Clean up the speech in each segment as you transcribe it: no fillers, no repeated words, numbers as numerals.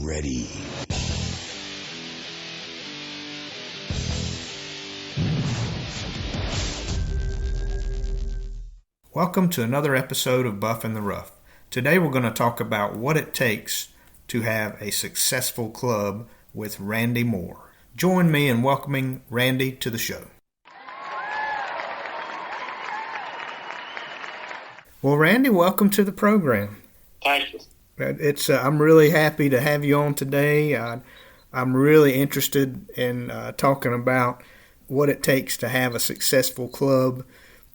ready. Welcome to another episode of Buff in the Rough. Today we're going to talk about what it takes to have a successful club with Randy Moore. Join me in welcoming Randy to the show. Well, Randy, welcome to the program. Thank you. I'm really happy to have you on today. I'm really interested in talking about what it takes to have a successful club,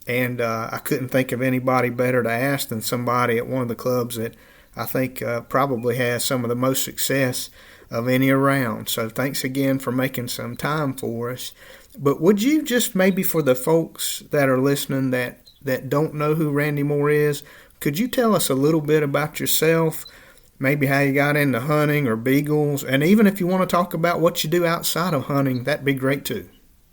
and I couldn't think of anybody better to ask than somebody at one of the clubs that I think probably has some of the most success of any around. So thanks again for making some time for us. But would you just maybe for the folks that are listening that don't know who Randy Moore is, could you tell us a little bit about yourself, maybe how you got into hunting or beagles, and even if you want to talk about what you do outside of hunting, that'd be great too.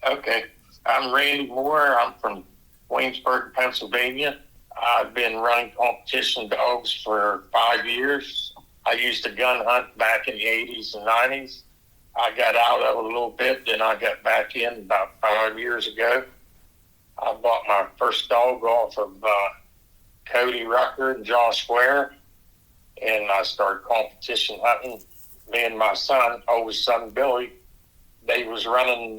Okay. I'm Randy Moore. I'm from Waynesburg, Pennsylvania. I've been running competition dogs for 5 years. I used to gun hunt back in the 80s and 90s. I got out of it a little bit, then I got back in about 5 years ago. I bought my first dog off of Cody Rucker and Josh Ware, and I started competition hunting. Me and my son, oldest son Billy, they was running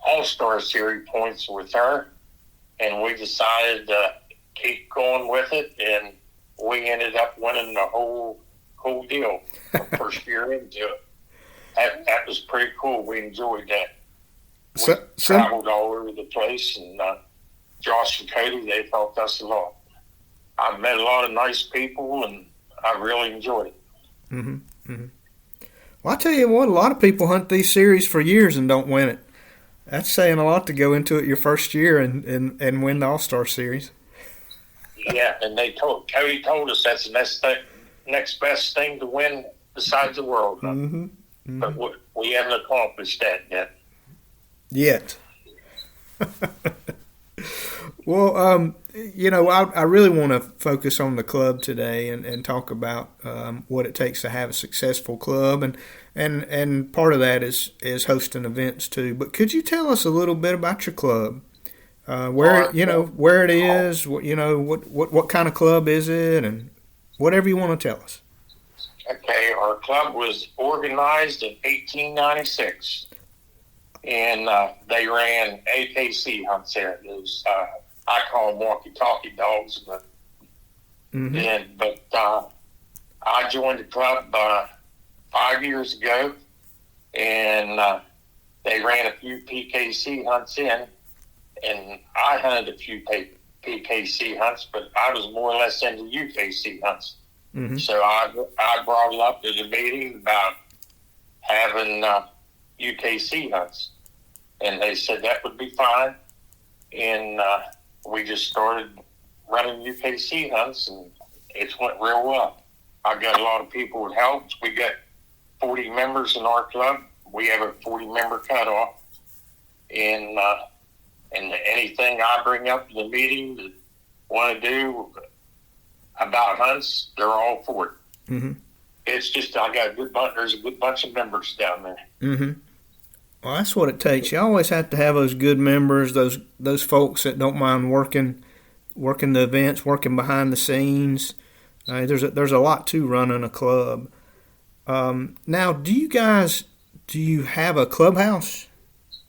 All-Star Series points with her, and we decided to keep going with it, and we ended up winning the whole deal the first year into it. That was pretty cool. We enjoyed that. We traveled all over the place, and Josh and Cody, they helped us a lot. I met a lot of nice people, and I really enjoyed it. Mm-hmm. Mm-hmm. Well, I tell you what, a lot of people hunt these series for years and don't win it. That's saying a lot to go into it your first year and win the All-Star Series. Yeah, and Cody told us that's the next best thing to win besides the World Cup. Mm-hmm. Mm-hmm. But we haven't accomplished that yet. Well, I really want to focus on the club today and talk about what it takes to have a successful club, and part of that is hosting events too. But could you tell us a little bit about your club? Where it is, what kind of club is it, and whatever you want to tell us. Okay, our club was organized in 1896. And they ran AKC hunts there. Those I call them walkie-talkie dogs, but I joined the club 5 years ago, and they ran a few PKC hunts in, and I hunted a few PKC hunts, but I was more or less into UKC hunts. Mm-hmm. So I brought it up to the meeting about having UKC hunts, and they said that would be fine, and we just started running UKC hunts, and it went real well. I got a lot of people who helped. We got 40 members in our club. We have a 40-member cutoff, and anything I bring up in the meeting that want to do about hunts, they're all for it. Mm-hmm. It's just there's a good bunch of members down there. Mm-hmm. Well, that's what it takes. You always have to have those good members, those folks that don't mind working the events, working behind the scenes. There's a lot to running a club. Now, do you have a clubhouse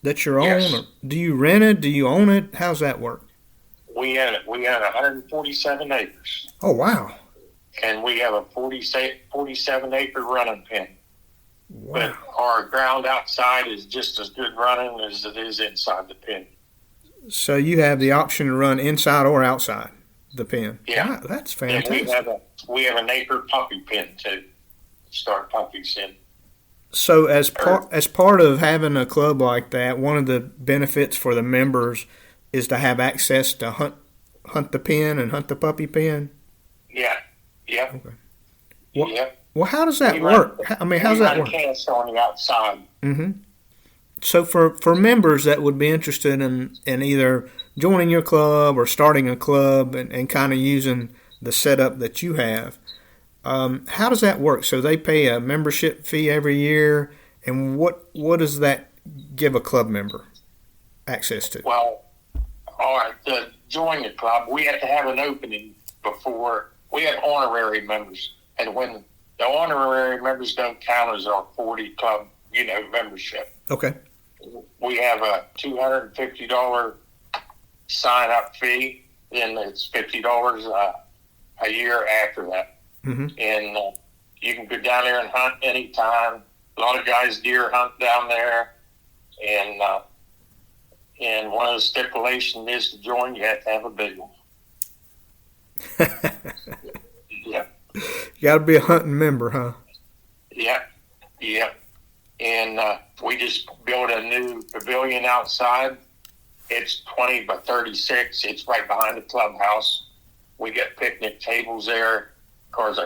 that you're Yes. on? Or do you rent it? Do you own it? How's that work? We had 147 acres. Oh, wow. And we have a 47-acre running pen. Wow. But our ground outside is just as good running as it is inside the pen. So you have the option to run inside or outside the pen. Yeah. Wow, that's fantastic. And we have an acre puppy pen to start puppies in. So as part of having a club like that, one of the benefits for the members is to have access to hunt the pen and hunt the puppy pen. Yeah. Yeah. Okay. Well, how does that work? How's that work? Cast on the outside. Mm-hmm. So for members that would be interested in either joining your club or starting a club and kind of using the setup that you have, How does that work? So they pay a membership fee every year, and what does that give a club member access to? Well, all right, to join the club, we have to have an opening before. We have honorary members, and when the honorary members don't count as our 40 club, membership. Okay. We have a $250 sign-up fee, and it's $50 a year after that. Mm-hmm. And you can go down there and hunt anytime. A lot of guys deer hunt down there, and one of the stipulations is to join, you have to have a big one. Yeah. You got to be a hunting member, huh? Yeah. And we just built a new pavilion outside. It's 20 by 36. It's right behind the clubhouse. We got picnic tables there. Of course,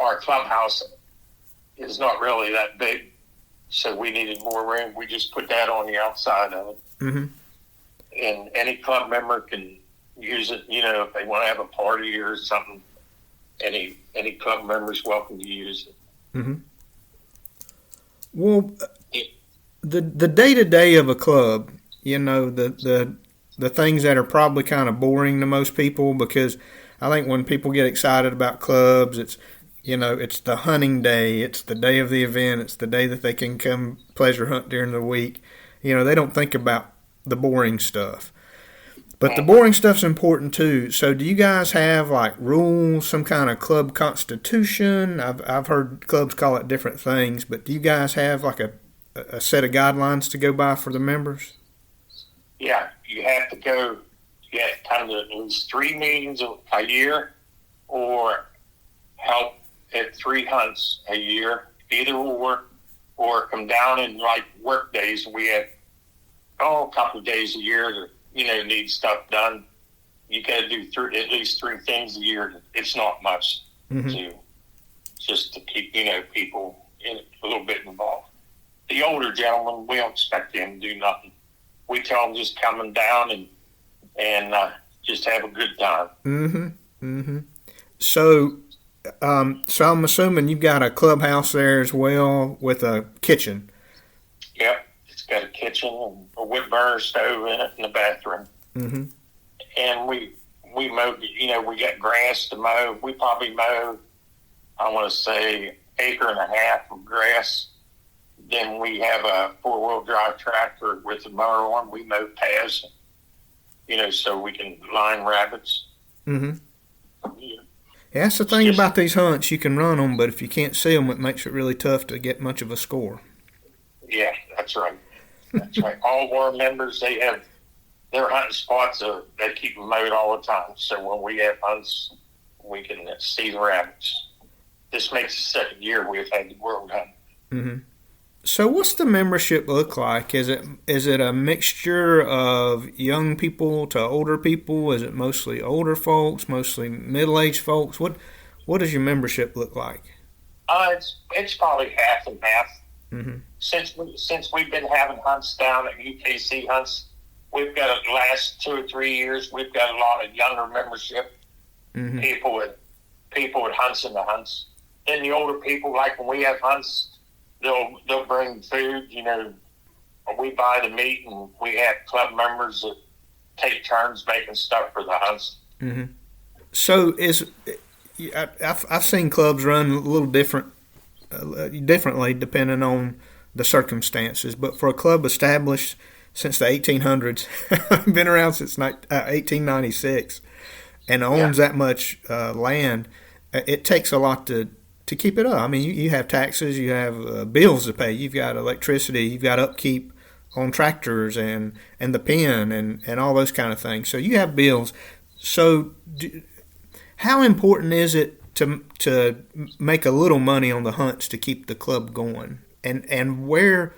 our clubhouse is not really that big, so we needed more room. We just put that on the outside of it. Mm-hmm. And any club member can use it, if they want to have a party or something. Any club member is welcome to use it. Mm-hmm. Well, the day-to-day of a club, the things that are probably kind of boring to most people, because I think when people get excited about clubs, it's the hunting day, it's the day of the event, it's the day that they can come pleasure hunt during the week. They don't think about the boring stuff. But the boring stuff's important too. So do you guys have like rules, some kind of club constitution? I've heard clubs call it different things, but do you guys have like a set of guidelines to go by for the members? Yeah, you have to come to at least 3 meetings a year, or help at 3 hunts a year, either or come down in like work days. We have a couple of days a year to need stuff done. You got to do at least 3 things a year. It's not much to keep people a little bit involved. The older gentlemen, we don't expect them to do nothing. We tell them just coming down and just have a good time. Mm-hmm. Mm-hmm. So I'm assuming you've got a clubhouse there as well with a kitchen. Yep. It's got a kitchen and a wood burner stove in it and a bathroom. Mm-hmm. And we mow, we got grass to mow. We probably mow, I want to say, 1.5 acres of grass. Then we have a 4-wheel drive tractor with a mower on. We mow paths, so we can line rabbits. Mm-hmm. Yeah, that's the thing about these hunts. You can run them, but if you can't see them, it makes it really tough to get much of a score. Yeah, that's right. That's right. All of our members, they have their hunting spots. They keep them mowed all the time. So when we have hunts, we can see the rabbits. This makes the second year we've had the world hunt. Mm-hmm. So what's the membership look like? Is it a mixture of young people to older people? Is it mostly older folks, mostly middle-aged folks? What does your membership look like? It's probably half and half. Mm-hmm. Since we've been having hunts down at UKC hunts, we've got the last 2 or 3 years. We've got a lot of younger membership. Mm-hmm. People with hunts in the hunts. And the older people, like when we have hunts, they'll bring food. We buy the meat, and we have club members that take turns making stuff for the hunts. Mm-hmm. So I've seen clubs run a little differently depending on the circumstances. But for a club established since the 1800s, been around since 1896, and owns that much land, it takes a lot to keep it up. I mean, you have taxes, you have bills to pay, you've got electricity, you've got upkeep on tractors and the pen and all those kind of things. So you have bills. So how important is it to make a little money on the hunts to keep the club going? And where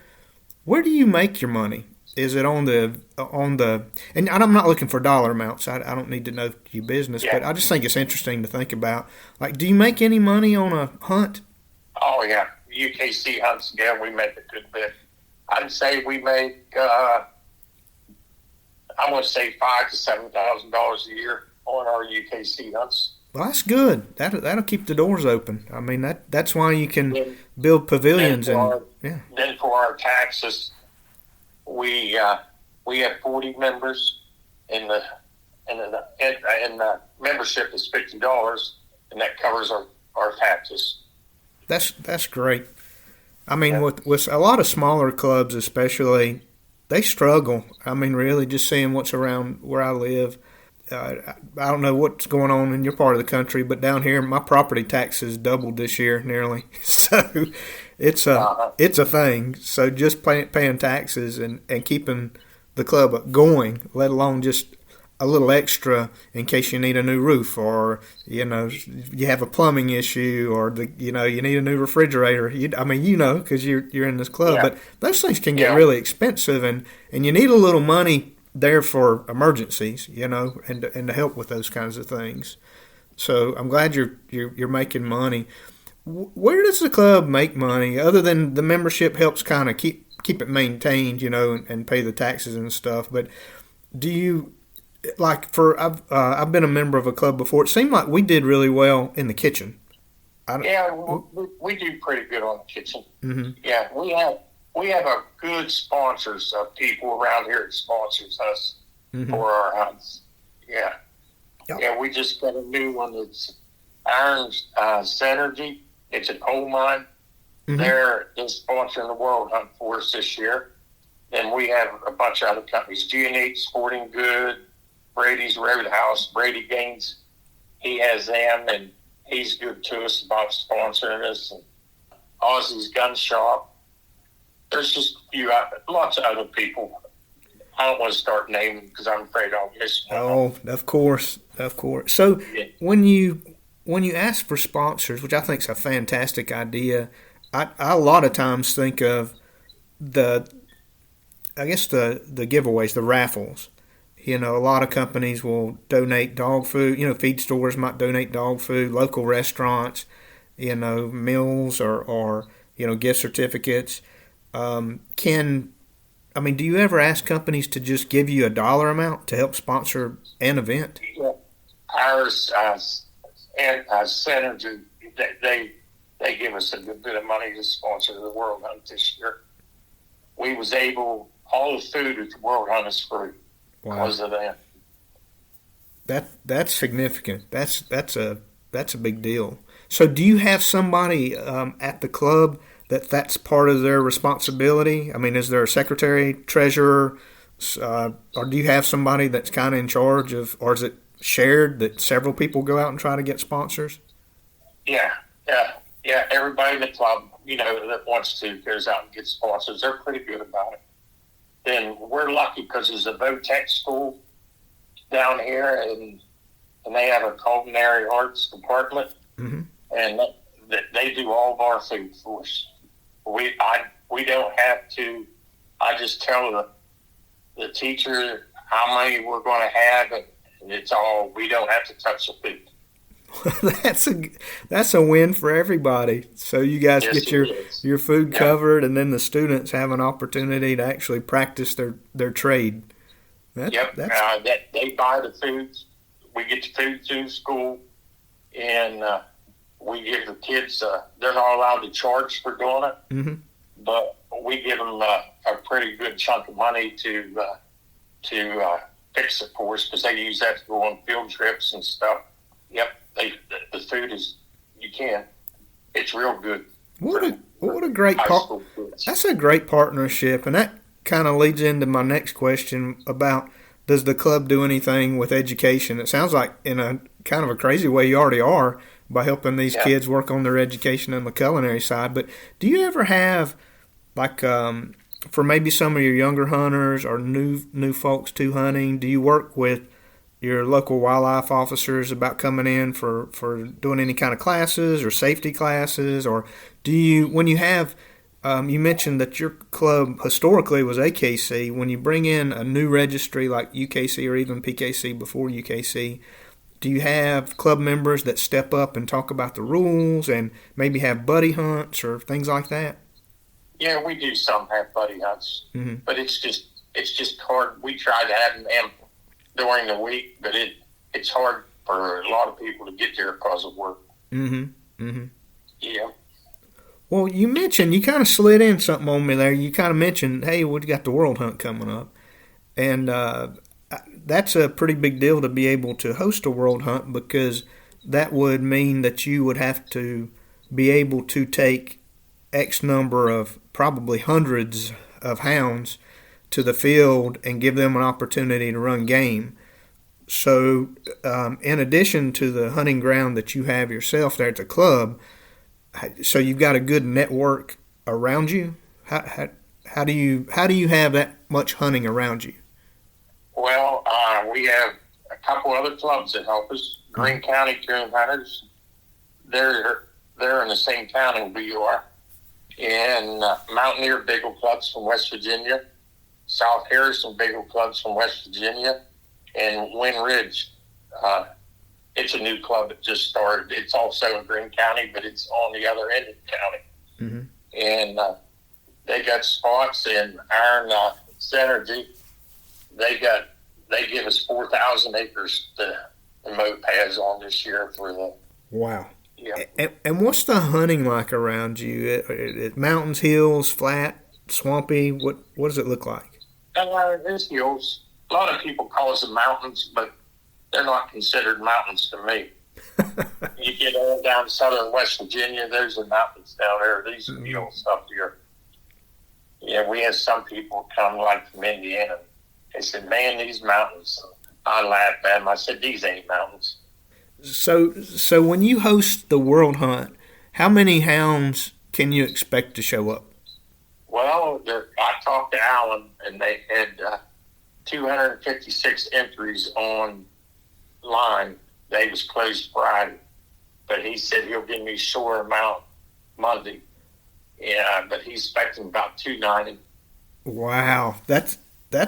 do you make your money? Is it on the and I'm not looking for dollar amounts. I don't need to know your business, but I just think it's interesting to think about. Like, do you make any money on a hunt? Oh yeah, UKC hunts. Yeah, we make a good bit. I'd say we make I want to say $5,000 to $7,000 a year on our UKC hunts. Well, that's good. That'll keep the doors open. I mean, that's why you can Then, build then pavilions for and our, yeah. then for our taxes, we have 40 members, in the membership is $50, and that covers our taxes. That's great. I mean, Yeah. with a lot of smaller clubs, especially, they struggle. I mean, really, just seeing what's around where I live. I don't know what's going on in your part of the country, but down here, my property taxes doubled this year, nearly. So it's a Uh, it's a thing. So just paying taxes and keeping the club going, let alone just a little extra in case you need a new roof or you have a plumbing issue or you need a new refrigerator. I mean because you're in this club, yeah, but those things can get yeah, really expensive and you need a little money there for emergencies, and to help with those kinds of things. So I'm glad you're making money. Where does the club make money other than the membership helps kind of keep it maintained, and pay the taxes and stuff? But do you I've been a member of a club before. It seemed like we did really well in the kitchen. I don't, yeah. We do pretty good on the kitchen. mm-hmm, Yeah, we have a good sponsors of people around here that sponsors us mm-hmm. for our house. Yeah, Yep. yeah. We just got a new one that's Iron Synergy. It's a coal mine. Mm-hmm. They're sponsoring the World Hunt for us this year. And we have a bunch of other companies. G&H Sporting Good, Brady's Roadhouse, Brady Gaines. He has them, and he's good to us about sponsoring us. And Ozzy's Gun Shop. There's just lots of other people. I don't want to start naming because I'm afraid I'll miss one. Oh, of course. So Yeah. when you ask for sponsors, which I think is a fantastic idea, I a lot of times think of the giveaways, the raffles. A lot of companies will donate dog food. Feed stores might donate dog food. Local restaurants, meals or gift certificates. Do you ever ask companies to just give you a dollar amount to help sponsor an event? Yeah. Ours and Synergy, they give us a good bit of money to sponsor the World Hunt this year. We was able, all the food at the World Hunt is free because of that. That's significant. That's a big deal. So do you have somebody at the club that's part of their responsibility? I mean, is there a secretary, treasurer, or do you have somebody that's kind of in charge of, or is it shared that several people go out and try to get sponsors? Yeah. Everybody in the club, that wants to goes out and gets sponsors. They're pretty good about it. Then we're lucky because there's a VOTEC school down here, and they have a culinary arts department, Mm-hmm. and they do all of our food for us. We don't have to. I just tell the teacher how many we're going to have, and it's all. We don't have to touch the food. That's a win for everybody. So you guys Yes, get it is. your food Yeah. covered, and then the students have an opportunity to actually practice their trade. Yep. They buy the foods. We get the food through school, and we give the kids. They're not allowed to charge for doing it, Mm-hmm. but we give them a pretty good chunk of money to fix it for us because they use that to go on field trips and stuff. Yep. The food is it's real good. What a great High part. school kids. That's a great partnership, and that kind of leads into my next question about does the club do anything with education? It sounds like in a kind of a crazy way you already are by helping these Yeah. kids work on their education on the culinary side. But do you ever have for maybe some of your younger hunters or new folks to hunting? Do you work with your local wildlife officers about coming in for doing any kind of classes or safety classes, or do you when you have you mentioned that your club historically was AKC. When you bring in a new registry like UKC or even PKC before UKC, do you have club members that step up and talk about the rules and maybe have buddy hunts or things like that? Yeah, we do some have buddy hunts, Mm-hmm. but it's just hard. We try to have them during the week, but it's hard for a lot of people to get there because of work. Mm-hmm. Mm-hmm. Yeah. Well, you kind of slid in something on me there. You kind of mentioned, hey, we got the World Hunt coming up. And that's a pretty big deal to be able to host a World Hunt, because that would mean that you would have to be able to take X number of, probably hundreds of hounds to the field and give them an opportunity to run game. So in addition to the hunting ground that you have yourself there at the club, so you've got a good network around you. How do you have that much hunting around you? Well, we have a couple other clubs that help us. Greene County Coon Hunters. They're in the same town we are. And Mountaineer Beagle Clubs from West Virginia. South Harrison Beagle Clubs from West Virginia. And Wind Ridge. It's a new club that just started. It's also in Greene County, but it's on the other end of the county. Mm-hmm. And they got spots in Iron Synergy. They give us 4,000 acres to mow paths on this year for the. Wow. Yeah. And what's the hunting like around you? Mountains, hills, flat, swampy. What does it look like? There's hills. A lot of people call us the mountains, but they're not considered mountains to me. You get on down southern West Virginia, there's the mountains down there. These are hills up here. Yeah, we had some people come like from Indiana. They said, man, these mountains. I laughed at them. I said, these ain't mountains. So when you host the World Hunt, how many hounds can you expect to show up? Well, I talked to Alan, and they had 256 entries online. They was closed Friday, but he said he'll give me a sure amount Monday. Yeah, but he's expecting about 290. Wow, that's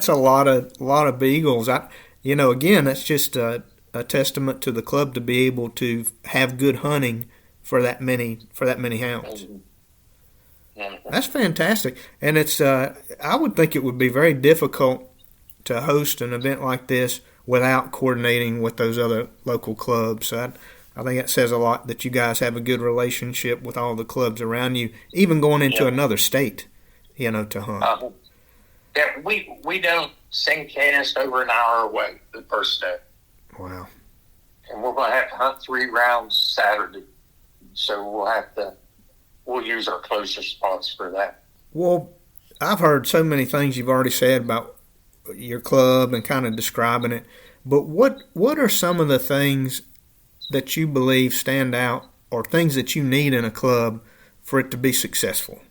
a lot of beagles. Again, that's just a testament to the club to be able to have good hunting for that many hounds. Mm-hmm. Mm-hmm. That's fantastic, and it's I would think it would be very difficult to host an event like this without coordinating with those other local clubs. So I think that says a lot that you guys have a good relationship with all the clubs around you, even going into another state, to hunt. Yeah, we don't sing cast over an hour away the first day. Wow. And we're going to have to hunt 3 rounds Saturday. So we'll use our closest spots for that. Well, I've heard so many things you've already said about your club and kind of describing it. But what are some of the things that you believe stand out, or things that you need in a club for it to be successful?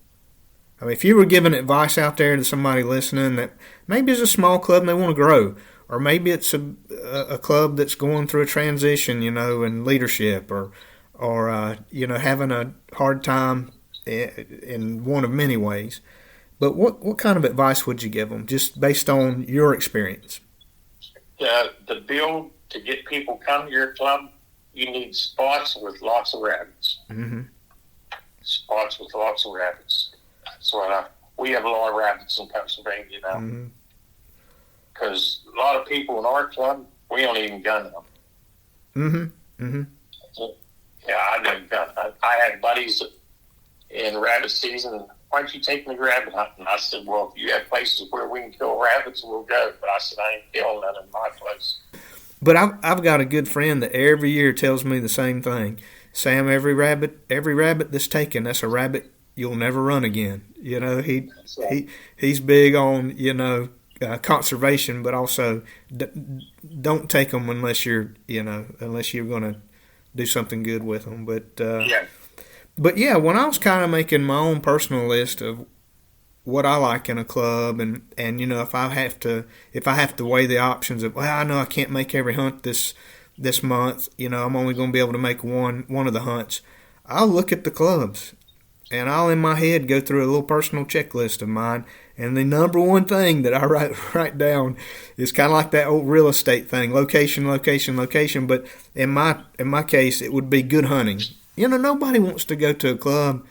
I mean, if you were giving advice out there to somebody listening that maybe it's a small club and they want to grow, or maybe it's a club that's going through a transition, in leadership, or having a hard time in one of many ways. But what kind of advice would you give them, just based on your experience? The build to get people come to your club, you need spots with lots of rabbits. Mm-hmm. Spots with lots of rabbits. That's what we have a lot of rabbits in Pennsylvania now. Mm-hmm. Because a lot of people in our club, we don't even gun them. Mm-hmm. Mm-hmm. Yeah, I don't gun. I had buddies in rabbit season. Why don't you take me rabbit hunting? I said, well, if you have places where we can kill rabbits, we'll go. But I said, I ain't killing none in my place. But I've got a good friend that every year tells me the same thing. Sam, every rabbit that's taken, that's a rabbit you'll never run again. He's big on, conservation, but also don't take them unless you're going to do something good with them. But yeah, when I was kind of making my own personal list of what I like in a club, and if I have to weigh the options of, well, I know I can't make every hunt this month, I'm only going to be able to make one of the hunts, I'll look at the clubs and I'll in my head go through a little personal checklist of mine, and the number one thing that I write down is kind of like that old real estate thing: location, location, location. But in my case, it would be good hunting. Nobody wants to go to a club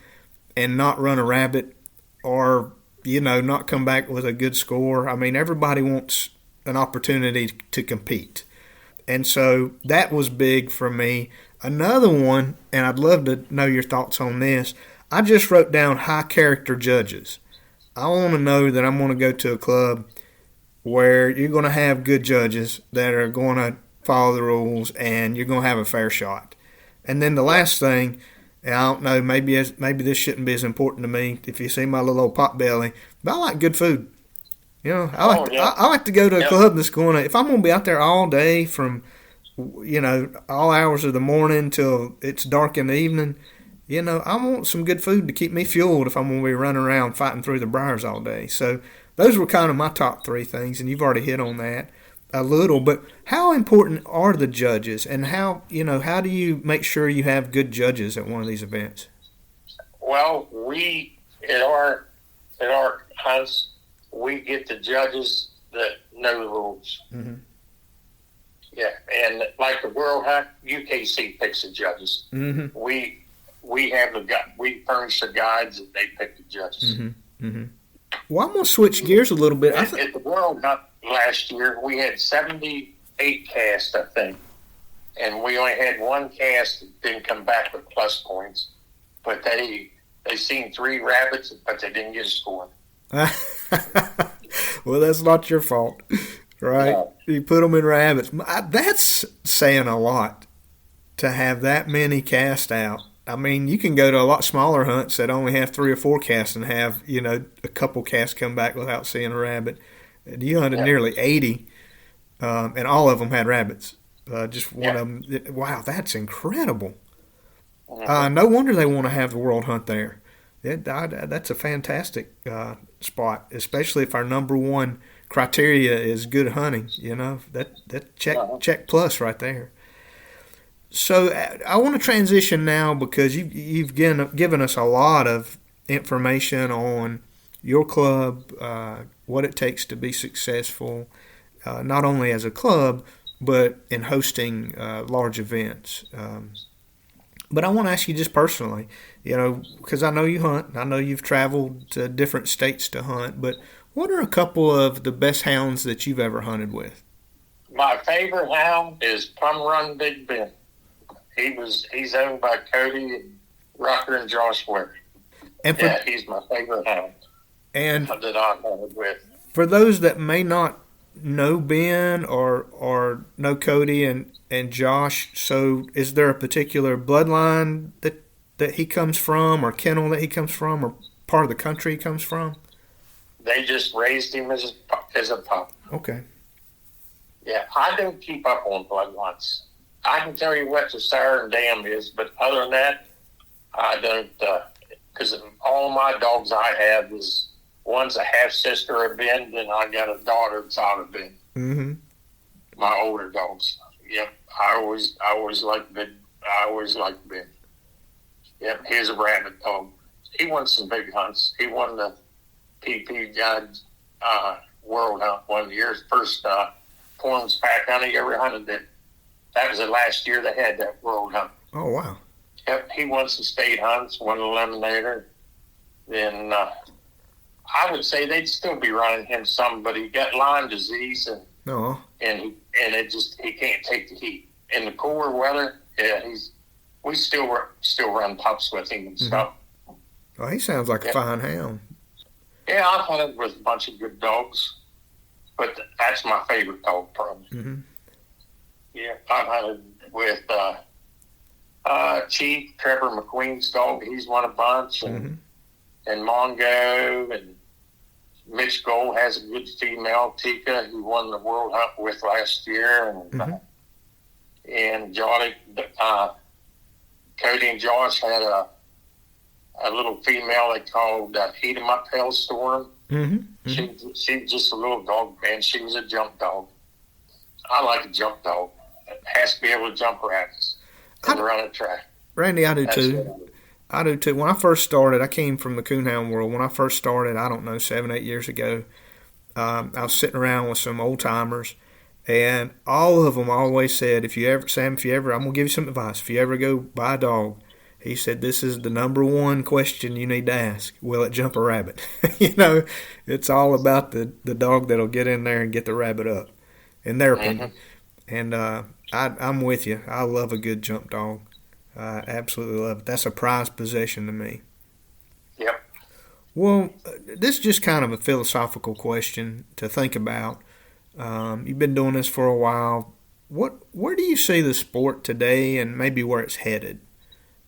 and not run a rabbit, or not come back with a good score. I mean, everybody wants an opportunity to compete. And so that was big for me. Another one, and I'd love to know your thoughts on this, I just wrote down high character judges. I want to know that I'm going to go to a club where you're going to have good judges that are going to follow the rules and you're going to have a fair shot. And then the last thing, and I don't know, maybe this shouldn't be as important to me if you see my little old pot belly, but I like good food. You know, I like to go to a club that's going to, if I'm going to be out there all day from, you know, all hours of the morning till it's dark in the evening, you know, I want some good food to keep me fueled if I'm going to be running around fighting through the briars all day. So those were kind of my top three things, and you've already hit on that a little. But how important are the judges, and how do you make sure you have good judges at one of these events? Well, we at our hunts, we get the judges that know the rules. Mm-hmm. Yeah, and like the World Hunt, UKC picks the judges. Mm-hmm. We have we furnish the guides and they pick the judges. Mm-hmm. Mm-hmm. Well, I'm going to switch gears a little bit. At the World Hunt last year, we had 78 casts, I think. And we only had one cast that didn't come back with plus points. But they seen 3 rabbits, but they didn't get a score. Well, that's not your fault, right? No. You put them in rabbits. That's saying a lot to have that many cast out. I mean, you can go to a lot smaller hunts that only have 3 or 4 casts and have, you know, a couple casts come back without seeing a rabbit. You hunted nearly 80, and all of them had rabbits. Just one of them. Wow, that's incredible. No wonder they want to have the World Hunt there. That's a fantastic spot, especially if our number one criteria is good hunting. You know, that check plus right there. So I want to transition now because you've given us a lot of information on your club, what it takes to be successful, not only as a club, but in hosting large events. But I want to ask you just personally, you know, because I know you hunt, I know you've traveled to different states to hunt, but what are a couple of the best hounds that you've ever hunted with? My favorite hound is Plum Run Big Ben. He's owned by Cody Rucker and Josh Ware. And he's my favorite hound. And that I've hunted with. For those that may not know Ben or know Cody and Josh, so is there a particular bloodline that he comes from, or kennel that he comes from, or part of the country he comes from? They just raised him as a pup. Okay. Yeah, I don't keep up on bloodlines. I can tell you what the Siren Dam is, but other than that, I don't, because all my dogs I have is one's a half-sister of Ben, and I got a daughter that's out of Ben. Mm-hmm. My older dogs. Yep, I always liked Ben. Yep, he's a rabbit dog. He won some big hunts. He won the PP Guide World Hunt one year. First Forms pack hunt he ever hunted it. That was the last year they had that World Hunt. Oh, wow. Yep, he won some state hunts, won an eliminator. Then I would say they'd still be running him some, but he got Lyme disease and he can't take the heat. In the cooler weather, we still run pups with him and stuff. Oh, he sounds like a fine hound. Yeah, I've hunted with a bunch of good dogs, but that's my favorite dog, probably. Mm-hmm. Yeah, I've hunted with Chief Trevor McQueen's dog. He's won a bunch, and Mongo and Mitch Gold has a good female, Tika, who won the World Hunt with last year, and Johnny, Cody and Josh had a little female they called Eat 'em Up Hellstorm. Mm-hmm. She was just a little dog, man. She was a jump dog. I like a jump dog. It has to be able to jump rabbits and run a track. Randy, I do too. I do too. When I first started, I came from the coonhound world. When I first started, I don't know, 7-8 years ago, I was sitting around with some old timers, and all of them always said, Sam, I'm going to give you some advice. If you ever go buy a dog, he said, this is the number one question you need to ask. Will it jump a rabbit? You know, it's all about the dog that'll get in there and get the rabbit up, in their opinion. And I'm with you. I love a good jump dog. I absolutely love it. That's a prized possession to me. Yep. Well, this is just kind of a philosophical question to think about. You've been doing this for a while. Where do you see the sport today, and maybe where it's headed?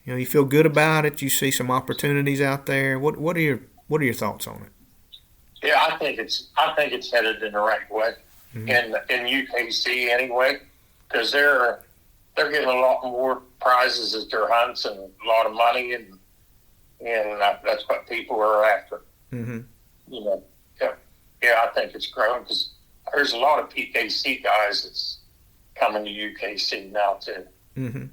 You know, you feel good about it. You see some opportunities out there. What are your thoughts on it? Yeah, I think it's headed in the right way, in UKC anyway, because they're getting a lot more prizes at their hunts and a lot of money, and that's what people are after. Mm-hmm. You know, yeah, I think it's growing because there's a lot of PKC guys that's coming to UKC now too. Mm-hmm.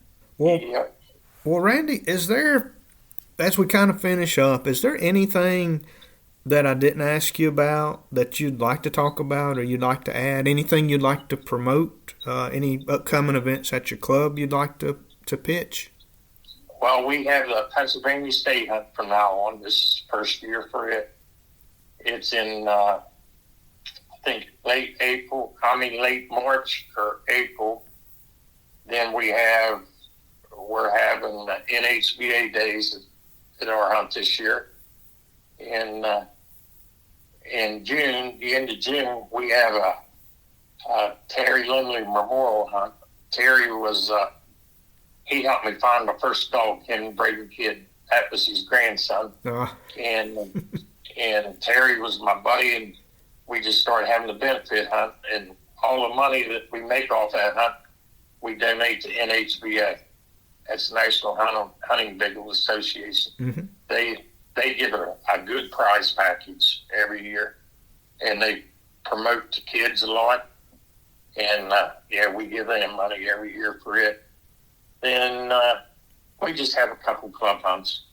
Well, Randy, is there, as we kind of finish up, is there anything that I didn't ask you about that you'd like to talk about or you'd like to add? Anything you'd like to promote? Any upcoming events at your club you'd like to pitch? Well, we have the Pennsylvania State Hunt from now on. This is the first year for it. It's in, I think, late March or April. Then we're having the NHVA days at our hunt this year. And in June, the end of June, we have a Terry Lindley Memorial Hunt. Terry was, he helped me find my first dog, him and Braden Kidd. That was his grandson. And Terry was my buddy, and we just started having the benefit hunt. And all the money that we make off that hunt, we donate to NHVA. That's the National Hunting Beagle Association. Mm-hmm. They give a good prize package every year, and they promote the kids a lot. And, we give them money every year for it. Then we just have a couple club hunts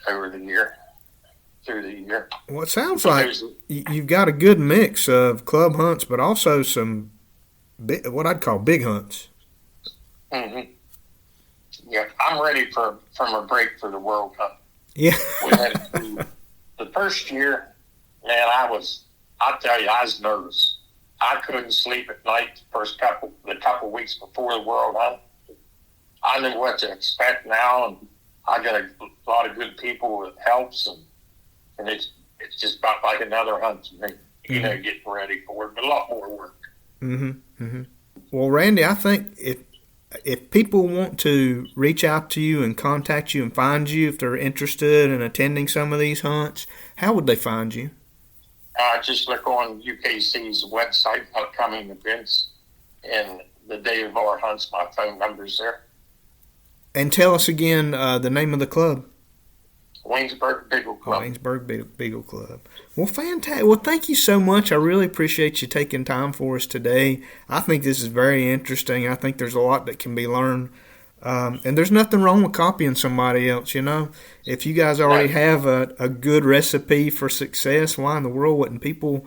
through the year. Well, it sounds like you've got a good mix of club hunts, but also some what I'd call big hunts. Mm-hmm. Yeah, I'm ready from a break for the World Cup. Yeah. The first year, man, I'll tell you, I was nervous. I couldn't sleep at night the couple weeks before the World Hunt. I knew what to expect now, and I got a lot of good people that helps, and it's just about like another hunt to me. You know, getting ready for it, but a lot more work. Mm-hmm. Mm-hmm. Well, Randy, I think if people want to reach out to you and contact you and find you, if they're interested in attending some of these hunts, how would they find you? Just look on UKC's website, upcoming events, and the day of our hunts. My phone number's there. And tell us again the name of the club. Waynesburg Beagle Club. Waynesburg Beagle Club. Well, fantastic. Well, thank you so much. I really appreciate you taking time for us today. I think this is very interesting. I think there's a lot that can be learned. And there's nothing wrong with copying somebody else, you know. If you guys already have a good recipe for success, why in the world wouldn't people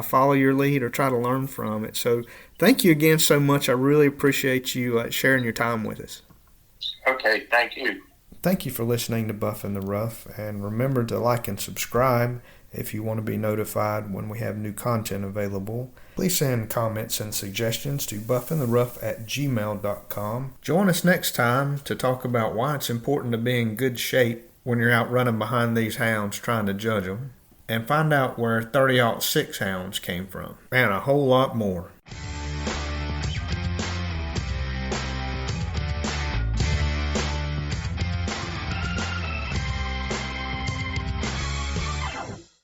follow your lead or try to learn from it? So thank you again so much. I really appreciate you sharing your time with us. Okay, thank you. Thank you for listening to Buff in the Rough, and remember to like and subscribe if you want to be notified when we have new content available. Please send comments and suggestions to buffintherough@gmail.com. Join us next time to talk about why it's important to be in good shape when you're out running behind these hounds trying to judge them, and find out where 30-06 hounds came from, and a whole lot more.